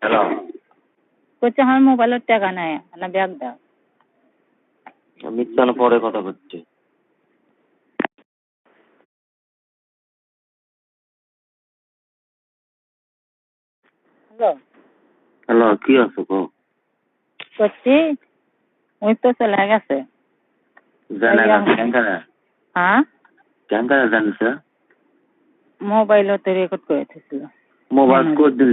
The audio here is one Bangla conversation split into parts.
হ্যালো, করছে আমার মোবাইলের টাকা নেয় না, ব্যাগ দাও। আমি তাহলে পরে কথা বলছি। হ্যালো, হ্যালো, কি আছে গো? করছি ওই তো চলে গেছে। জানা কেঙ্কারা হ্যাঁ, কেঙ্কারা জানিস? মোবাইলও তো রেকর্ড করে দিয়েছিল। মোবাইল কোড দিন,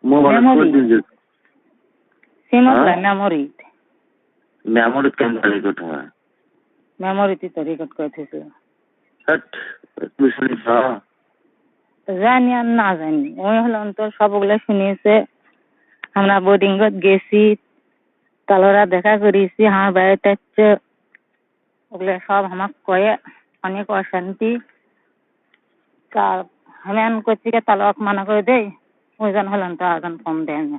মোবাইল কোড দিন। সিমলা মেমোরি, মেমোরি কেঙ্কারা রেকর্ড হয়। মেমোরিতে তো রেকর্ড করে দিয়েছিল। তুই শুনিস? জানি আর না জানি, ওই হলাম তো সবগুলো শুনিয়েছে। আমরা বোর্ডিং গেছি, তালরা দেখা করেছি, আমার বাড়িতে হচ্ছে ওগুলো সব আমার কয়ে অনেক অশান্তি। তার আমি আন করছি তালক মানা করে দেই, ওই জন হলাম তো আগান ফোন দেয় না।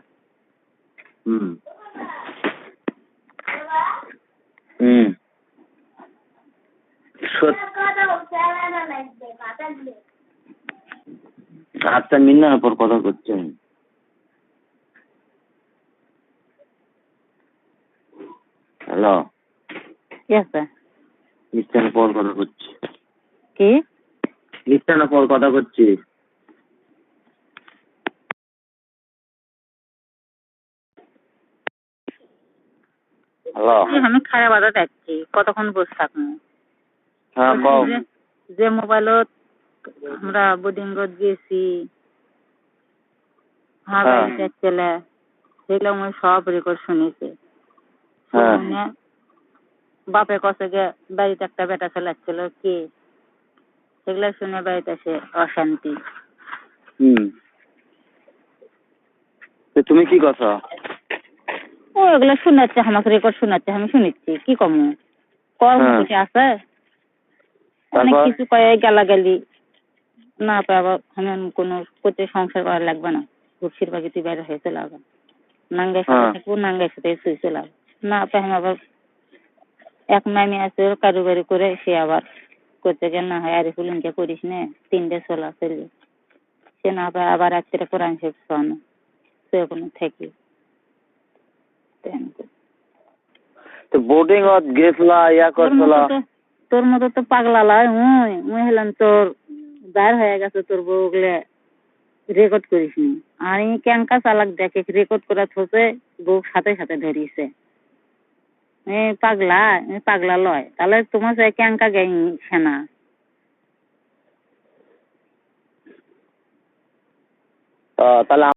আচ্ছা, মিন্নার পর কথা করছি। হ্যালো, কি আছে? নিশ্চয় পর কথা করছি। কি নিশ্চয় পর কথা করছি। হ্যালো, আমি খারাপ বাধা দেখছি, কতক্ষণ বসে থাকবো? হ্যাঁ কও। যে মোবাইলত আমরা বোর্ডিং গেছি, আমার বাড়িতে ছেলে, সেগুলো আমি সব রেকর্ড শুনেছি। বাপে কষে গে বাড়িতে একটা বেটা ছেলে ছিল কি, সেগুলো শুনে বাড়িতে এসে অশান্তি। তুমি কি কথা? ও এগুলো শোনাচ্ছে, আমাকে রেকর্ড শোনাচ্ছে, আমি শুনেছি। কি কমু কর্মসূচি আছে, অনেক কিছু কয়ে গালাগালি না পাই। আবার আমি কোনো করতে সংসার করা লাগবে না, ঘুরছির বাকি তুই বাইরে হয়ে চলে আসবে, নাঙ্গাই সাথে থাকবো, নাঙ্গাই সাথে শুয়ে চলে আসবো। না পাই আমি আবার এক মামি আছে কারুবারি করে, সে আবার করতে গেলে না হয় আরে ফুলিনকে করিস নে, 3টে ছোলা চলে সে না পায় আবার রাত্রে কোরআন শরীফ শোনো, সে কোনো থেকে বোর্ডিং গেছলা ইয়া করছলা। তোর মতো তো পাগলা লয়, মুই হলাম তোর দাঁড় হয়ে গেছে, তোর বউ গুলো রেকর্ড করিস নি। আর এই ক্যাঙ্কা চালাক দেখে রেকর্ড করা থসে, বউ সাথে সাথে ধরিছে। পাগলা পাগলা লয়, তাহলে তোমার সে ক্যাঙ্কা গাই সেনা। তাহলে